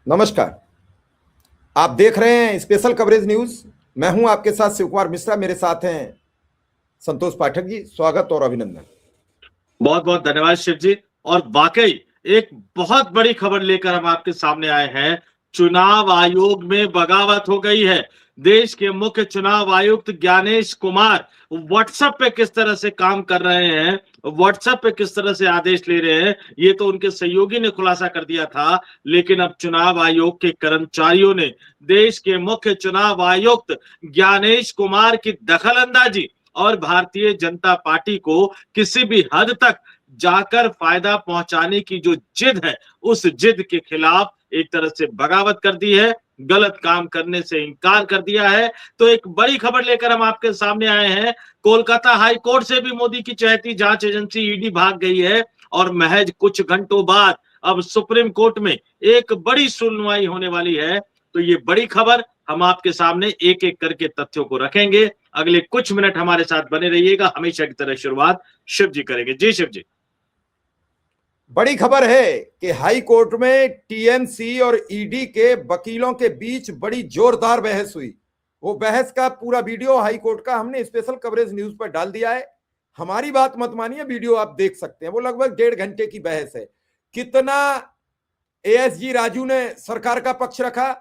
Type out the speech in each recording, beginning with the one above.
नमस्कार। आप देख रहे हैं स्पेशल कवरेज न्यूज। मैं हूं आपके साथ शिव कुमार मिश्रा। मेरे साथ हैं संतोष पाठक जी। स्वागत और अभिनंदन। बहुत बहुत धन्यवाद शिव जी। और वाकई एक बहुत बड़ी खबर लेकर हम आपके सामने आए हैं। चुनाव आयोग में बगावत हो गई है। देश के मुख्य चुनाव आयुक्त ज्ञानेश कुमार व्हाट्सएप पे किस तरह से काम कर रहे हैं, व्हाट्सएप पे किस तरह से आदेश ले रहे हैं, ये तो उनके सहयोगी ने खुलासा कर दिया था। लेकिन अब चुनाव आयोग के कर्मचारियों ने देश के मुख्य चुनाव आयुक्त ज्ञानेश कुमार की दखलंदाजी और भारतीय जनता पार्टी को किसी भी हद तक जाकर फायदा पहुंचाने की जो जिद है, उस जिद के खिलाफ एक तरह से बगावत कर दी है, गलत काम करने से इनकार कर दिया है। तो एक बड़ी खबर लेकर हम आपके सामने आए हैं। कोलकाता हाई कोर्ट से भी मोदी की चहेती जांच एजेंसी ईडी भाग गई है और महज कुछ घंटों बाद अब सुप्रीम कोर्ट में एक बड़ी सुनवाई होने वाली है। तो ये बड़ी खबर हम आपके सामने एक एक करके तथ्यों को रखेंगे। अगले कुछ मिनट हमारे साथ बने रहिएगा। हमेशा की तरह शुरुआत शिव जी करेंगे। जी शिव जी। बड़ी खबर है कि हाई कोर्ट में टीएमसी और ईडी के वकीलों के बीच बड़ी जोरदार बहस हुई। वो बहस का पूरा वीडियो हाई कोर्ट का हमने स्पेशल कवरेज न्यूज पर डाल दिया है। हमारी बात मत मानिए, वीडियो आप देख सकते हैं। वो लगभग 1.5 घंटे की बहस है। कितना एएसजी राजू ने सरकार का पक्ष रखा,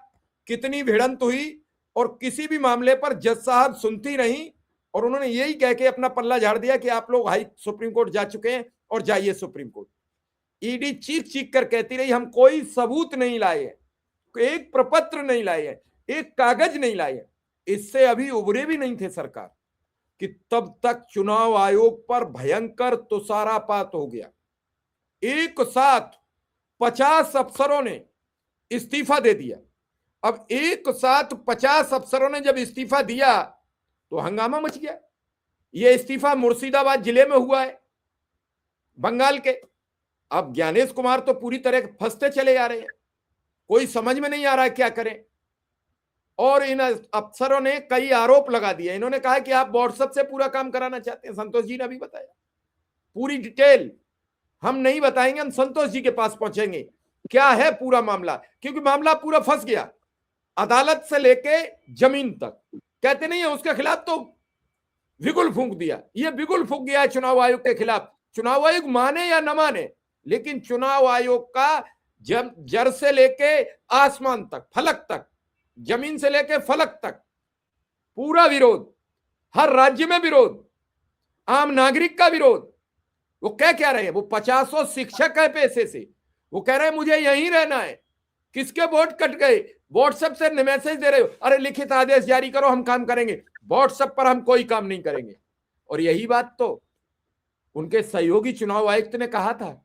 कितनी भिड़ंत हुई, और किसी भी मामले पर जज साहब सुनती नहीं और उन्होंने यही कह के अपना पल्ला झाड़ दिया कि आप लोग सुप्रीम कोर्ट जा चुके हैं और जाइए सुप्रीम कोर्ट। ईडी चीख चीख कर कहती रही हम कोई सबूत नहीं लाए हैं, एक प्रपत्र नहीं लाए हैं, एक कागज नहीं लाए हैं। इससे अभी उबरे भी नहीं थे सरकार कि तब तक चुनाव आयोग पर भयंकर तुषारापात हो गया। एक साथ 50 अफसरों ने इस्तीफा दे दिया। अब एक साथ 50 अफसरों ने जब इस्तीफा दिया तो हंगामा मच गया। यह इस्तीफा मुर्शिदाबाद जिले में हुआ है, बंगाल के। अब ज्ञानेश कुमार तो पूरी तरह फंसते चले आ रहे हैं, कोई समझ में नहीं आ रहा है क्या करें। और इन अफसरों ने कई आरोप लगा दिए। इन्होंने कहा कि आप व्हाट्सएप से पूरा काम कराना चाहते हैं। संतोष जी ने अभी बताया पूरी डिटेल हम नहीं बताएंगे, हम संतोष जी के पास पहुंचेंगे क्या है पूरा मामला, क्योंकि मामला पूरा फंस गया। अदालत से लेके जमीन तक कहते नहीं है, उसके खिलाफ तो बिगुल फूंक दिया। ये बिगुल फूंक गया है चुनाव आयोग के खिलाफ। चुनाव आयोग माने या न माने, लेकिन चुनाव आयोग का जड़ से लेके आसमान तक, फलक तक, जमीन से लेके फलक तक पूरा विरोध, हर राज्य में विरोध, आम नागरिक का विरोध। वो क्या रहे हैं, वो 50 शिक्षक है पेशे से, वो कह रहे हैं मुझे यहीं रहना है। किसके वोट कट गए? व्हाट्सएप से मैसेज दे रहे हो, अरे लिखित आदेश जारी करो हम काम करेंगे। व्हाट्सएप पर हम कोई काम नहीं करेंगे। और यही बात तो उनके सहयोगी चुनाव आयुक्त ने कहा था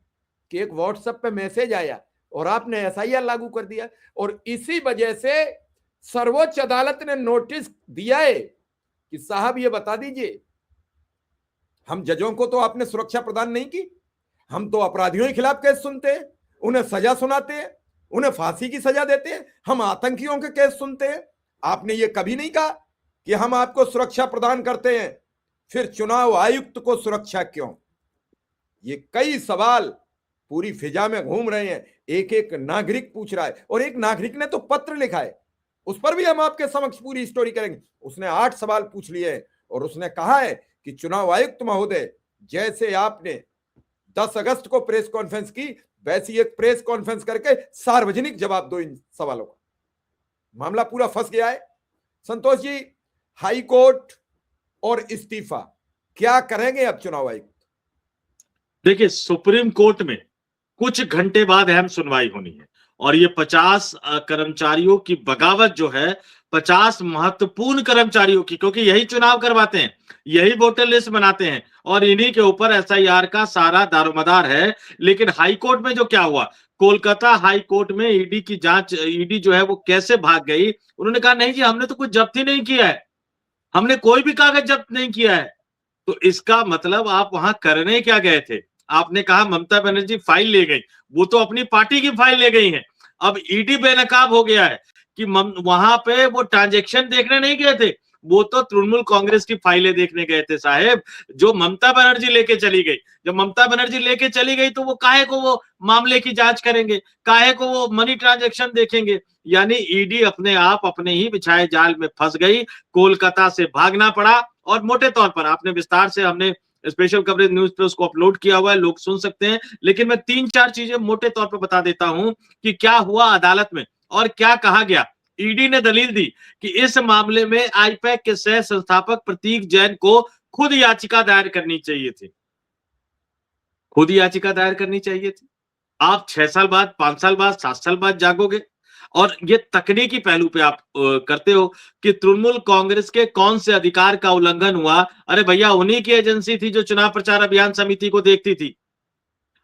कि एक व्हाट्सएप पे मैसेज आया और आपने एसआईआर लागू कर दिया। और इसी वजह से सर्वोच्च अदालत ने नोटिस दिया है कि साहब ये बता दीजिए, हम जजों को तो आपने सुरक्षा प्रदान नहीं की, हम तो अपराधियों के खिलाफ केस सुनते हैं, उन्हें सजा सुनाते हैं, उन्हें फांसी की सजा देते हैं, हम आतंकियों के केस सुनते हैं। आपने ये कभी नहीं कहा कि हम आपको सुरक्षा प्रदान करते हैं, फिर चुनाव आयुक्त को सुरक्षा क्यों? ये कई सवाल पूरी फिजा में घूम रहे हैं। एक एक नागरिक पूछ रहा है, और एक नागरिक ने तो पत्र लिखा है, उस पर भी हम आपके समक्ष पूरी स्टोरी करेंगे। उसने 8 सवाल पूछ लिए हैं और उसने कहा है कि चुनाव आयुक्त महोदय, जैसे आपने 10 अगस्त को प्रेस कॉन्फ्रेंस की, वैसी एक प्रेस कॉन्फ्रेंस करके सार्वजनिक जवाब दो इन सवालों का। मामला पूरा फंस गया है। संतोष जी, हाई कोर्ट और इस्तीफा, क्या करेंगे अब चुनाव आयुक्त? देखिए, सुप्रीम कोर्ट में कुछ घंटे बाद अहम सुनवाई होनी है और ये 50 कर्मचारियों की बगावत जो है, 50 महत्वपूर्ण कर्मचारियों की, क्योंकि यही चुनाव करवाते हैं, यही वोटर लिस्ट बनाते हैं और इन्हीं के ऊपर एसआईआर का सारा दारोमदार है। लेकिन हाई कोर्ट में जो क्या हुआ, कोलकाता हाई कोर्ट में ईडी की जांच, ईडी जो है वो कैसे भाग गई। उन्होंने कहा नहीं जी, हमने तो कुछ जब्त ही नहीं किया है, हमने कोई भी कागज जब्त नहीं किया है। तो इसका मतलब आप वहां करने क्या गए थे? आपने कहा ममता बनर्जी फाइल ले गई, वो तो अपनी पार्टी की फाइल ले गई है। अब ईडी बेनकाब हो गया है कि वहां पे वो ट्रांजैक्शन देखने नहीं गए थे, वो तो तृणमूल कांग्रेस की फाइलें देखने गए थे साहेब, जो ममता बनर्जी लेके चली गई। जब ममता बनर्जी लेके चली गई तो वो काहे को वो मामले की जांच करेंगे, काहे को वो मनी ट्रांजैक्शन देखेंगे। यानी ईडी अपने आप अपने ही बिछाए जाल में फंस गई, कोलकाता से भागना पड़ा। और मोटे तौर पर आपने विस्तार से, हमने स्पेशल कवरेज न्यूज पे उसको अपलोड किया हुआ है, लोग सुन सकते हैं, लेकिन मैं 3-4 चीजें मोटे तौर पर बता देता हूं कि क्या हुआ अदालत में और क्या कहा गया। ईडी ने दलील दी कि इस मामले में आईपैक के सह संस्थापक प्रतीक जैन को खुद याचिका दायर करनी चाहिए थी, खुद याचिका दायर करनी चाहिए थी। आप 6 साल बाद, 5 साल बाद, 7 साल बाद जागोगे और ये तकनीकी पहलू पे आप करते हो कि तृणमूल कांग्रेस के कौन से अधिकार का उल्लंघन हुआ। अरे भैया, उन्हीं की एजेंसी थी जो चुनाव प्रचार अभियान समिति को देखती थी।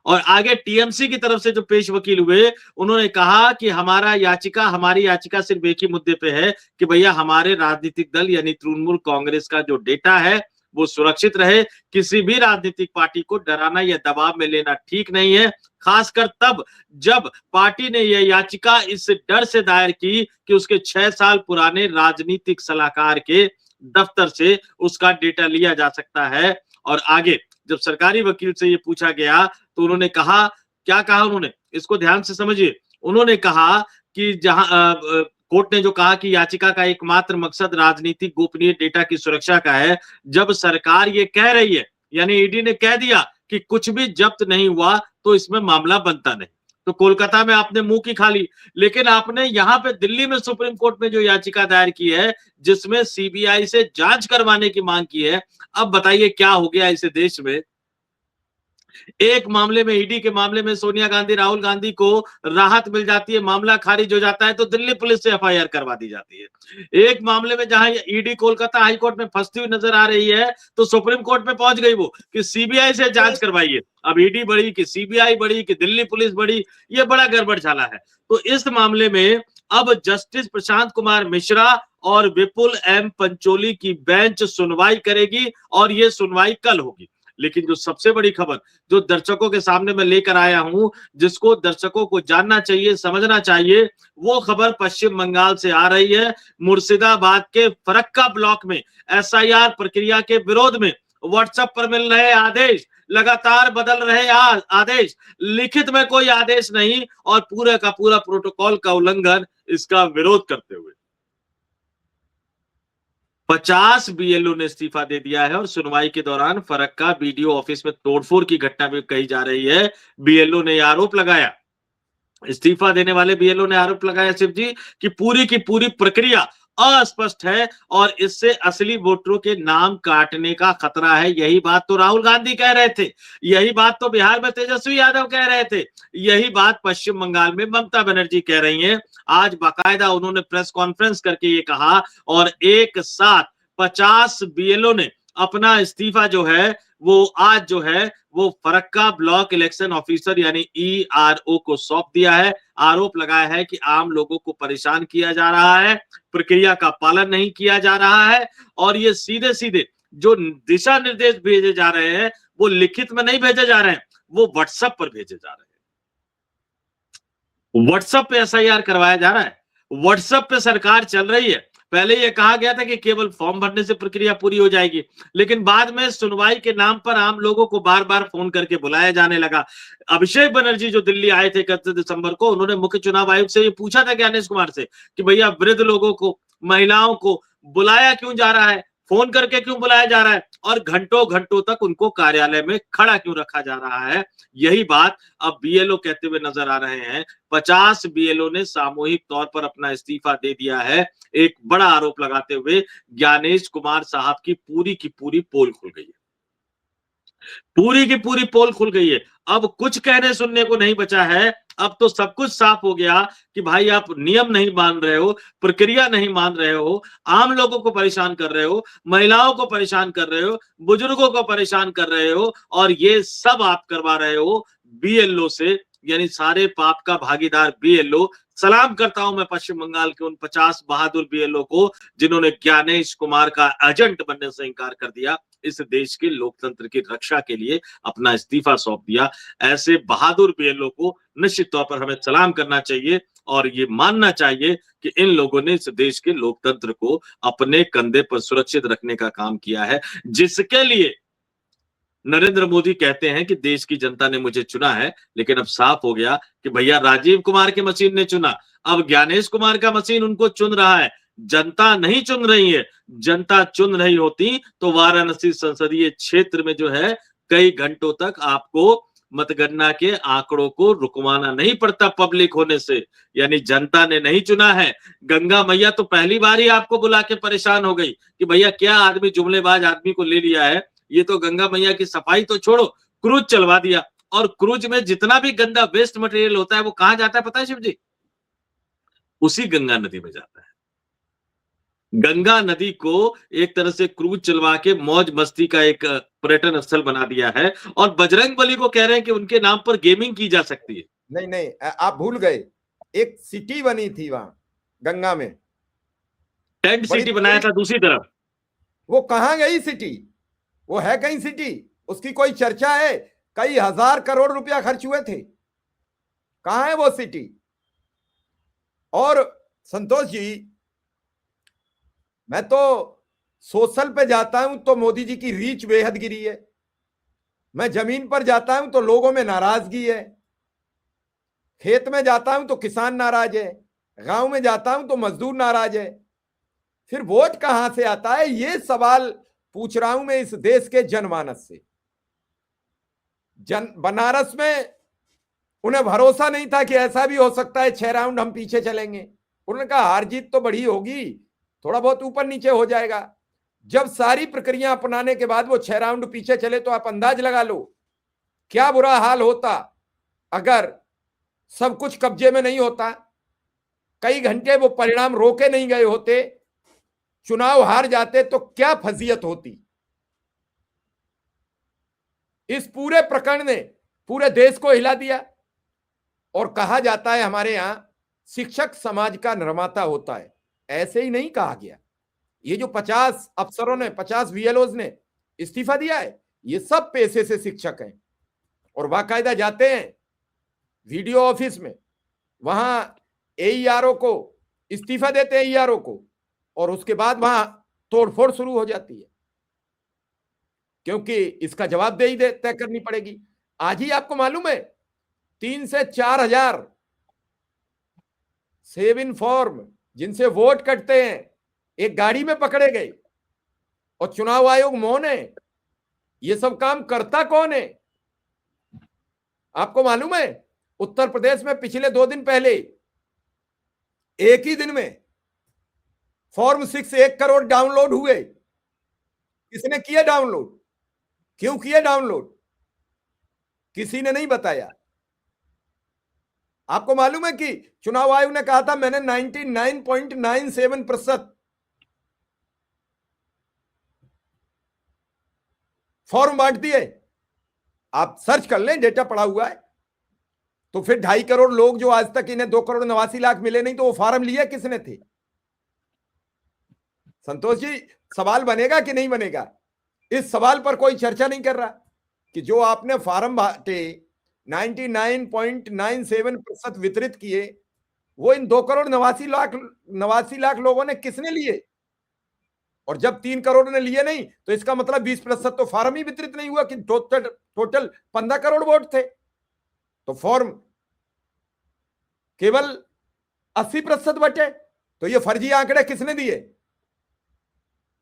और आगे टीएमसी की तरफ से जो पेश वकील हुए, उन्होंने कहा कि हमारी याचिका सिर्फ एक ही मुद्दे पे है कि भैया हमारे राजनीतिक दल यानी तृणमूल कांग्रेस का जो डेटा है वो सुरक्षित रहे। किसी भी राजनीतिक पार्टी को डराना या दबाव में लेना ठीक नहीं है, खासकर तब जब पार्टी ने यह याचिका इस डर से दायर की कि उसके 6 साल पुराने राजनीतिक सलाहकार के दफ्तर से उसका डेटा लिया जा सकता है। और आगे जब सरकारी वकील से ये पूछा गया तो उन्होंने कहा, क्या कहा उन्होंने, इसको ध्यान से समझिए। उन्होंने कहा कि कोर्ट ने जो कहा कि याचिका का एकमात्र मकसद राजनीतिक गोपनीय डेटा की सुरक्षा का है, जब सरकार ये कह रही है, यानी ईडी ने कह दिया कि कुछ भी जब्त नहीं हुआ तो इसमें मामला बनता नहीं, तो कोलकाता में आपने मुंह की खा ली। लेकिन आपने यहाँ पे दिल्ली में सुप्रीम कोर्ट में जो याचिका दायर की है, जिसमें सीबीआई से जांच करवाने की मांग की है, अब बताइए क्या हो गया इस देश में। एक मामले में, ईडी के मामले में सोनिया गांधी, राहुल गांधी को राहत मिल जाती है, मामला खारिज हो जाता है तो दिल्ली पुलिस से एफआईआर करवा दी जाती है। एक मामले में जहां ईडी कोलकाता हाई कोर्ट में फंसती हुई नजर आ रही है तो सुप्रीम कोर्ट में पहुंच गई वो कि सीबीआई से जांच करवाइए। अब ईडी बढ़ी कि सीबीआई बढ़ी कि दिल्ली पुलिस बढ़ी, ये बड़ा गड़बड़ झाला है। तो इस मामले में अब जस्टिस प्रशांत कुमार मिश्रा और विपुल एम पंचोली की बेंच सुनवाई करेगी और ये सुनवाई कल होगी। लेकिन जो सबसे बड़ी खबर जो दर्शकों के सामने मैं लेकर आया हूं, जिसको दर्शकों को जानना चाहिए, समझना चाहिए, वो खबर पश्चिम बंगाल से आ रही है। मुर्शिदाबाद के फरक्का ब्लॉक में एसआईआर प्रक्रिया के विरोध में व्हाट्सएप पर मिल रहे आदेश, लगातार बदल रहे आदेश, लिखित में कोई आदेश नहीं और पूरे का पूरा प्रोटोकॉल का उल्लंघन, इसका विरोध करते हुए 50 बीएलओ ने इस्तीफा दे दिया है। और सुनवाई के दौरान फरक्का बीडीओ ऑफिस में तोड़फोड़ की घटना भी कही जा रही है। बीएलओ ने आरोप लगाया, इस्तीफा देने वाले बीएलओ ने आरोप लगाया शिव जी कि पूरी प्रक्रिया अस्पष्ट है और इससे असली वोटरों के नाम काटने का खतरा है। यही बात तो राहुल गांधी कह रहे थे, यही बात तो बिहार में तेजस्वी यादव कह रहे थे, यही बात पश्चिम बंगाल में ममता बनर्जी कह रही हैं। आज बाकायदा उन्होंने प्रेस कॉन्फ्रेंस करके ये कहा और एक साथ 50 बीएलओ ने अपना इस्तीफा जो है वो आज जो है वो फरक्का ब्लॉक इलेक्शन ऑफिसर यानी ईआरओ को सौंप दिया है। आरोप लगाया है कि आम लोगों को परेशान किया जा रहा है, प्रक्रिया का पालन नहीं किया जा रहा है और ये सीधे सीधे जो दिशा निर्देश भेजे जा रहे हैं वो लिखित में नहीं भेजे जा रहे हैं, वो व्हाट्सएप पर भेजे जा रहे हैं। व्हाट्सएप पे एसआईआर करवाया जा रहा है, व्हाट्सएप पे सरकार चल रही है। पहले यह कहा गया था कि केवल फॉर्म भरने से प्रक्रिया पूरी हो जाएगी, लेकिन बाद में सुनवाई के नाम पर आम लोगों को बार बार फोन करके बुलाया जाने लगा। अभिषेक बनर्जी जो दिल्ली आए थे 31 दिसंबर को, उन्होंने मुख्य चुनाव आयुक्त से ये पूछा था ज्ञानेश कुमार से कि भैया वृद्ध लोगों को, महिलाओं को बुलाया क्यों जा रहा है, फोन करके क्यों बुलाया जा रहा है और घंटों घंटों तक उनको कार्यालय में खड़ा क्यों रखा जा रहा है। यही बात अब बीएलओ कहते हुए नजर आ रहे हैं। 50 बीएलओ ने सामूहिक तौर पर अपना इस्तीफा दे दिया है, एक बड़ा आरोप लगाते हुए ज्ञानेश कुमार साहब की पूरी पोल खुल गई है, पूरी की पूरी पोल खुल गई है। अब कुछ कहने सुनने को नहीं बचा है, अब तो सब कुछ साफ हो गया कि भाई आप नियम नहीं मान रहे हो, प्रक्रिया नहीं मान रहे हो, आम लोगों को परेशान कर रहे हो, महिलाओं को परेशान कर रहे हो, बुजुर्गों को परेशान कर रहे हो और ये सब आप करवा रहे हो बीएलओ से। यानी सारे पाप का भागीदार बीएलओ। सलाम करता हूं मैं पश्चिम बंगाल के उन 50 बहादुर बीएलओ को जिन्होंने ज्ञानेश कुमार का एजेंट बनने से इंकार कर दिया, इस देश के लोकतंत्र की रक्षा के लिए अपना इस्तीफा सौंप दिया। ऐसे बहादुर बीएलओ को निश्चित तौर पर हमें सलाम करना चाहिए और ये मानना चाहिए कि इन लोगों ने इस देश के लोकतंत्र को अपने कंधे पर सुरक्षित रखने का काम किया है, जिसके लिए नरेंद्र मोदी कहते हैं कि देश की जनता ने मुझे चुना है। लेकिन अब साफ हो गया कि भैया राजीव कुमार की मशीन ने चुना, अब ज्ञानेश कुमार का मशीन उनको चुन रहा है, जनता नहीं चुन रही है। जनता चुन रही होती तो वाराणसी संसदीय क्षेत्र में जो है कई घंटों तक आपको मतगणना के आंकड़ों को रुकवाना नहीं पड़ता पब्लिक होने से। यानी जनता ने नहीं चुना है। गंगा मैया तो पहली बार ही आपको बुला के परेशान हो गई कि भैया क्या आदमी, जुमलेबाज आदमी को ले लिया है, ये तो गंगा मैया की सफाई तो छोड़ो, क्रूज चलवा दिया। और क्रूज में जितना भी गंदा वेस्ट मटेरियल होता है वो कहां जाता है पता है शिव जी? उसी गंगा नदी में जाता है। गंगा नदी को एक तरह से क्रूज चलवा के मौज मस्ती का एक पर्यटन स्थल बना दिया है और बजरंग बली को कह रहे हैं कि उनके नाम पर गेमिंग की जा सकती है। नहीं नहीं, आप भूल गए, एक सिटी बनी थी वहां गंगा में, टेंट सिटी बनाया था दूसरी तरफ। वो कहां गई सिटी? वो है कहीं सिटी? उसकी कोई चर्चा है? कई हजार करोड़ रुपया खर्च हुए थे, कहां है वो सिटी? और संतोष जी, मैं तो सोशल पे जाता हूं तो मोदी जी की रीच बेहद गिरी है, मैं जमीन पर जाता हूं तो लोगों में नाराजगी है, खेत में जाता हूं तो किसान नाराज है, गांव में जाता हूं तो मजदूर नाराज है। फिर वोट कहां से आता है, ये सवाल पूछ रहा हूं मैं इस देश के जनमानस से। बनारस में उन्हें भरोसा नहीं था कि ऐसा भी हो सकता है 6 राउंड हम पीछे चलेंगे। उन्होंने कहा हार जीत तो बड़ी होगी, थोड़ा बहुत ऊपर नीचे हो जाएगा। जब सारी प्रक्रिया अपनाने के बाद वो 6 राउंड पीछे चले तो आप अंदाज लगा लो क्या बुरा हाल होता अगर सब कुछ कब्जे में नहीं होता, कई घंटे वो परिणाम रोके नहीं गए होते, चुनाव हार जाते तो क्या फजीयत होती। इस पूरे प्रकरण ने पूरे देश को हिला दिया। और कहा जाता है हमारे यहां शिक्षक समाज का निर्माता होता है, ऐसे ही नहीं कहा गया। ये जो 50 अफसरों ने, 50 वीएलओज ने इस्तीफा दिया है, ये सब पेशे से शिक्षक हैं और बाकायदा जाते हैं वीडियो ऑफिस में, वहां एईआरओ को इस्तीफा देते हैं, एईआरओ को, और उसके बाद वहां तोड़फोड़ शुरू हो जाती है क्योंकि इसका जवाबदेही तय करनी पड़ेगी। आज ही आपको मालूम है 3 से 4 हजार सेव इन फॉर्म जिनसे वोट कटते हैं एक गाड़ी में पकड़े गए और चुनाव आयोग मौन है। ये सब काम करता कौन है? आपको मालूम है उत्तर प्रदेश में पिछले 2 दिन पहले एक ही दिन में फॉर्म 6 1 करोड़ डाउनलोड हुए। किसने किया डाउनलोड? क्यों किया डाउनलोड? किसी ने नहीं बताया। आपको मालूम है कि चुनाव आयोग ने कहा था मैंने 99.97% फॉर्म बांट दिए। आप सर्च कर लें, डेटा पड़ा हुआ है। तो फिर 2.5 करोड़ लोग जो आज तक इन्हें 2 करोड़ 89 लाख मिले नहीं, तो वो फॉर्म लिए किसने थे? संतोष जी, सवाल बनेगा कि नहीं बनेगा? इस सवाल पर कोई चर्चा नहीं कर रहा कि जो आपने फॉर्म बांटे 99.97% वितरित किए, वो इन 2 करोड़ 89 लाख लोगों ने किसने लिए? और जब 3 करोड़ ने लिए नहीं तो इसका मतलब 20% तो फॉर्म ही वितरित नहीं हुआ कि टोटल 15 करोड़ वोट थे। तो फॉर्म केवल 80% बटे। तो ये फर्जी आंकड़े किसने दिए?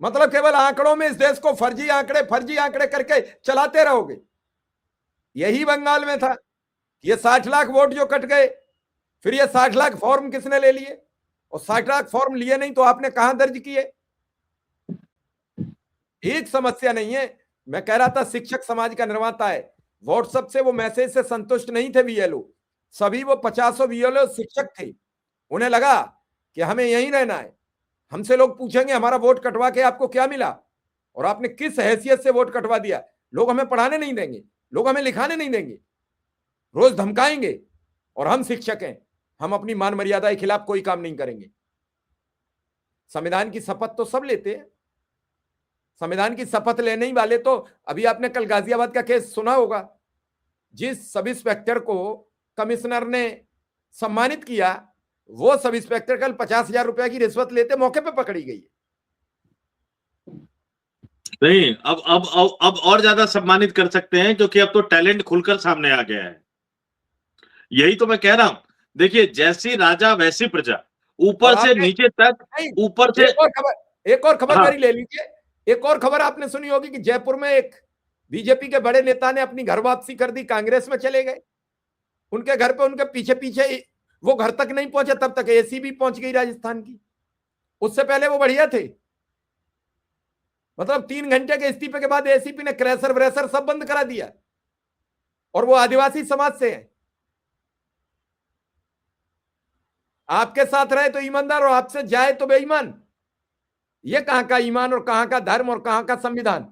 मतलब केवल आंकड़ों में इस देश को फर्जी आंकड़े करके चलाते रहोगे। यही बंगाल में था, ये 60 लाख वोट जो कट गए, फिर ये 60 लाख फॉर्म किसने ले लिए? और 60 लाख फॉर्म लिए नहीं तो आपने कहां दर्ज किए? एक समस्या नहीं है। मैं कह रहा था शिक्षक समाज का निर्माता है। व्हाट्सएप से वो मैसेज से संतुष्ट नहीं थे बीएलओ, सभी वो 50 बीएलओ शिक्षक थे। उन्हें लगा कि हमें यहीं रहना है, हमसे लोग पूछेंगे हमारा वोट कटवा के आपको क्या मिला और आपने किस हैसियत से वोट कटवा दिया। लोग हमें पढ़ाने नहीं देंगे, लोग हमें लिखाने नहीं देंगे, रोज धमकाएंगे, और हम शिक्षक हैं, हम अपनी मान मर्यादा के खिलाफ कोई काम नहीं करेंगे। संविधान की शपथ तो सब लेते हैं, संविधान की शपथ लेने ही वाले तो, अभी आपने कल गाजियाबाद का केस सुना होगा, जिस सब इंस्पेक्टर को कमिश्नर ने सम्मानित किया, वो सब इंस्पेक्टर कल 50,000 रुपए की रिश्वत लेते मौके पे पकड़ी गई। नहीं, अब और ज्यादा सम्मानित कर सकते हैं, क्योंकि अब तो टैलेंट खुलकर सामने आ गया है। यही तो मैं कह रहा हूं। देखिए, जैसी राजा वैसी प्रजा, ऊपर से नीचे तक, ऊपर से। एक और खबर हाँ। मेरी ले लीजिए। एक और खबर आपने सुनी होगी कि जयपुर में एक बीजेपी के बड़े नेता ने अपनी घर वापसी कर दी, कांग्रेस में चले गए। उनके घर पे उनके पीछे पीछे, वो घर तक नहीं पहुंचे तब तक एसी भी पहुंच गई राजस्थान की। उससे पहले वो बढ़िया थे, मतलब 3 घंटे के इस्तीफे के बाद एसीपी ने क्रैशर व्रेशर सब बंद करा दिया, और वो आदिवासी समाज से है। आपके साथ रहे तो ईमानदार और आपसे जाए तो बेईमान। ये कहां का ईमान और कहां का धर्म और कहां का संविधान?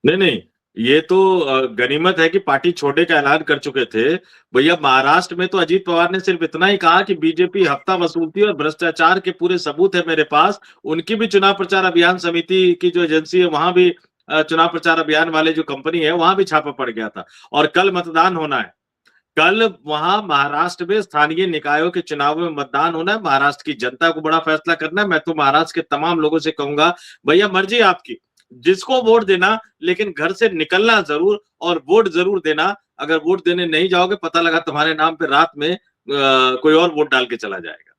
नहीं, ये तो गनीमत है कि पार्टी छोड़ने का ऐलान कर चुके थे। भैया, महाराष्ट्र में तो अजीत पवार ने सिर्फ इतना ही कहा कि बीजेपी हफ्ता वसूलती और भ्रष्टाचार के पूरे सबूत है मेरे पास। उनकी भी चुनाव प्रचार अभियान समिति की जो एजेंसी है, वहां भी चुनाव प्रचार अभियान वाले जो कंपनी है, वहां भी छापा पड़ गया था। और कल मतदान होना है। कल वहां महाराष्ट्र में स्थानीय निकायों के चुनाव में मतदान होना है। महाराष्ट्र की जनता को बड़ा फैसला करना है। मैं तो महाराष्ट्र के तमाम लोगों से कहूंगा, भैया मर्जी आपकी, जिसको वोट देना, लेकिन घर से निकलना जरूर और वोट जरूर देना। अगर वोट देने नहीं जाओगे, पता लगा तुम्हारे नाम पे रात में कोई और वोट डाल के चला जाएगा।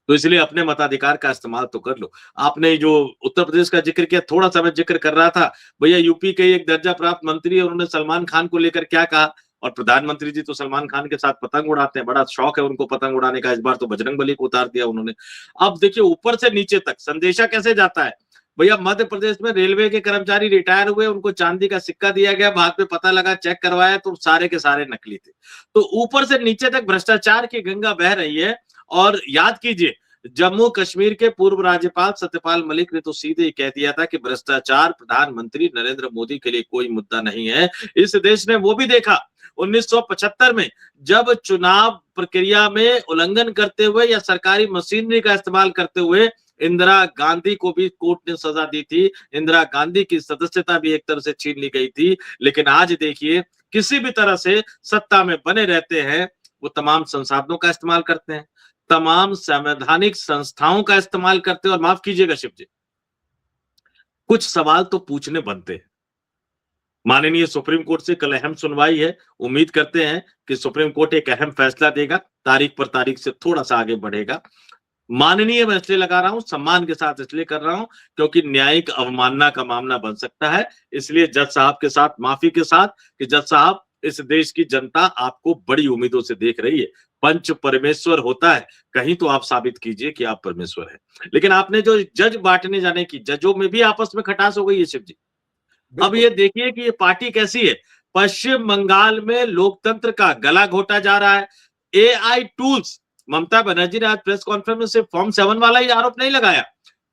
तो इसलिए अपने मताधिकार का इस्तेमाल तो कर लो। आपने जो उत्तर प्रदेश का जिक्र किया, थोड़ा सा मैं जिक्र कर रहा था। भैया, यूपी के एक दर्जा प्राप्त मंत्री है, उन्होंने सलमान खान को लेकर क्या कहा। और प्रधानमंत्री जी तो सलमान खान के साथ पतंग उड़ाते हैं, बड़ा शौक है उनको पतंग उड़ाने का। इस बार तो बजरंगबली को उतार दिया उन्होंने। अब देखिए, ऊपर से नीचे तक संदेशा कैसे जाता है। भैया, मध्य प्रदेश में रेलवे के कर्मचारी रिटायर हुए, उनको चांदी का सिक्का दिया गया, बाद में पता लगा, चेक करवाया तो सारे के सारे नकली थे। तो ऊपर से नीचे तक भ्रष्टाचार की गंगा बह रही है। और याद कीजिए, जम्मू कश्मीर के पूर्व राज्यपाल सत्यपाल मलिक ने तो सीधे ही कह दिया था कि भ्रष्टाचार प्रधानमंत्री नरेंद्र मोदी के लिए कोई मुद्दा नहीं है। इस देश ने वो भी देखा 1975 में, जब चुनाव प्रक्रिया में उल्लंघन करते हुए या सरकारी मशीनरी का इस्तेमाल करते हुए इंदिरा गांधी को भी कोर्ट ने सजा दी थी। इंदिरा गांधी की सदस्यता भी एक तरह से छीन ली गई थी। लेकिन आज देखिए, किसी भी तरह से सत्ता में बने रहते हैं, वो तमाम संसाधनों का इस्तेमाल करते हैं, तमाम संवैधानिक संस्थाओं का इस्तेमाल करते हैं। और माफ कीजिएगा शिव जी, कुछ सवाल तो पूछने बनते हैं। माननीय सुप्रीम कोर्ट से कल अहम सुनवाई है। उम्मीद करते हैं कि सुप्रीम कोर्ट एक अहम फैसला देगा, तारीख पर तारीख से थोड़ा सा आगे बढ़ेगा। माननीय मैं इसलिए लगा रहा हूं, सम्मान के साथ इसलिए कर रहा हूं, क्योंकि न्यायिक अवमानना का मामला बन सकता है। इसलिए जज साहब के साथ माफी के साथ कि जज साहब, इस देश की जनता आपको बड़ी उम्मीदों से देख रही है। पंच परमेश्वर होता है, कहीं तो आप साबित कीजिए कि आप परमेश्वर हैं। लेकिन आपने जो जज बांटने जाने की, जजों में भी आपस में खटास हो गई है शिव जी। अब ये देखिए कि ये पार्टी कैसी है। पश्चिम बंगाल में लोकतंत्र का गला घोटा जा रहा है। एआई टूल्स, ममता बनर्जी ने आज प्रेस कॉन्फ्रेंस में सिर्फ फॉर्म 7 वाला ही आरोप नहीं लगाया।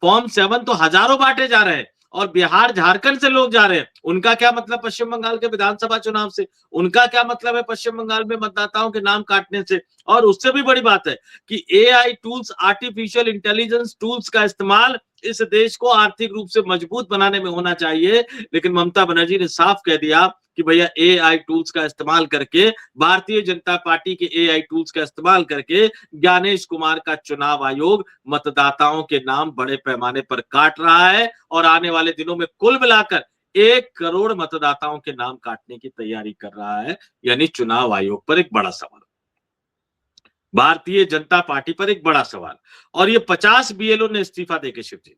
फॉर्म 7 तो हजारों बांटे जा रहे हैं, और बिहार झारखंड से लोग जा रहे हैं। उनका क्या मतलब पश्चिम बंगाल के विधानसभा चुनाव से? उनका क्या मतलब है पश्चिम बंगाल में मतदाताओं के नाम काटने से? और उससे भी बड़ी बात है कि AI tools, artificial intelligence tools का इस्तेमाल इस देश को आर्थिक रूप से मजबूत बनाने में होना चाहिए। लेकिन ममता बनर्जी ने साफ कह दिया कि भैया, एआई टूल्स का इस्तेमाल करके, भारतीय जनता पार्टी के एआई टूल्स का इस्तेमाल करके ज्ञानेश कुमार का चुनाव आयोग मतदाताओं के नाम बड़े पैमाने पर काट रहा है। और आने वाले दिनों में कुल मिलाकर 1 करोड़ मतदाताओं के नाम काटने की तैयारी कर रहा है। यानी चुनाव आयोग पर एक बड़ा सवाल, भारतीय जनता पार्टी पर एक बड़ा सवाल। और ये 50 बीएलओ ने इस्तीफा देके शिव जी,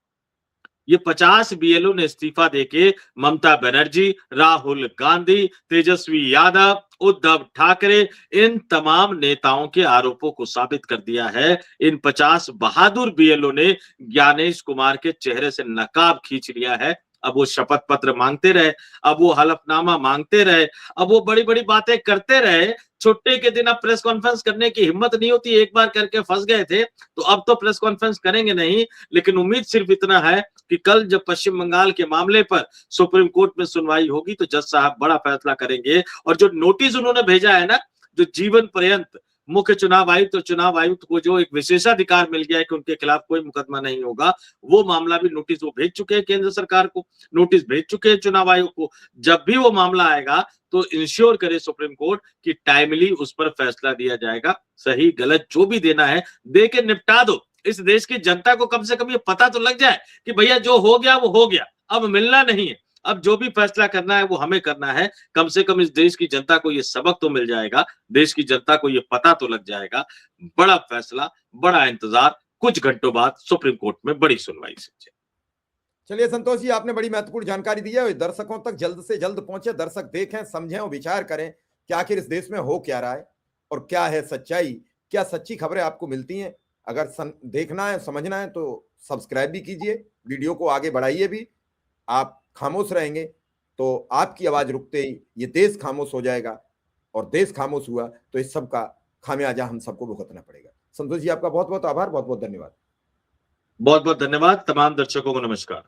ये 50 बीएलओ ने इस्तीफा देके ममता बनर्जी, राहुल गांधी, तेजस्वी यादव, उद्धव ठाकरे, इन तमाम नेताओं के आरोपों को साबित कर दिया है। इन 50 बहादुर बीएलओ ने ज्ञानेश कुमार के चेहरे से नकाब खींच लिया है। अब वो शपथ पत्र मांगते रहे, अब वो हलफनामा मांगते रहे, अब वो बड़ी बड़ी बातें करते रहे। छुट्टी के दिन अब प्रेस कॉन्फ्रेंस करने की हिम्मत नहीं होती, एक बार करके फंस गए थे, तो अब तो प्रेस कॉन्फ्रेंस करेंगे नहीं। लेकिन उम्मीद सिर्फ इतना है कि कल जब पश्चिम बंगाल के मामले पर सुप्रीम कोर्ट में सुनवाई होगी तो जज साहब बड़ा फैसला करेंगे। और जो नोटिस उन्होंने भेजा है ना, जो जीवन पर्यंत मुख्य चुनाव आयुक्त और चुनाव आयुक्त को जो एक विशेषाधिकार मिल गया है कि उनके खिलाफ कोई मुकदमा नहीं होगा, वो मामला भी नोटिस वो भेज चुके हैं केंद्र सरकार को, नोटिस भेज चुके हैं चुनाव आयोग को। जब भी वो मामला आएगा तो इंश्योर करे सुप्रीम कोर्ट कि टाइमली उस पर फैसला दिया जाएगा। सही गलत जो भी देना है दे के निपटा दो। इस देश की जनता को कम से कम ये पता तो लग जाए कि भैया जो हो गया वो हो गया, अब मिलना नहीं है। अब जो भी फैसला करना है वो हमें करना है। कम से कम इस देश की जनता को ये सबक तो मिल जाएगा, देश की जनता को ये पता तो लग जाएगा। बड़ा फैसला, बड़ा इंतजार, कुछ घंटों बाद सुप्रीम कोर्ट में बड़ी सुनवाई से। चलिए संतोष जी, आपने बड़ी महत्वपूर्ण जानकारी दी है, दर्शकों तक जल्द से जल्द पहुंचे, दर्शक देखें, समझें और विचार करें कि आखिर इस देश में हो क्या रहा है और क्या है सच्चाई, क्या सच्ची खबरें आपको मिलती हैं। अगर देखना है, समझना है तो सब्सक्राइब भी कीजिए, वीडियो को आगे बढ़ाइए भी। आप खामोश रहेंगे तो आपकी आवाज रुकते ही ये देश खामोश हो जाएगा, और देश खामोश हुआ तो इस सब का खामियाजा हम सबको भुगतना पड़ेगा। संतोष जी, आपका बहुत बहुत आभार, बहुत बहुत धन्यवाद। बहुत बहुत धन्यवाद। तमाम दर्शकों को नमस्कार।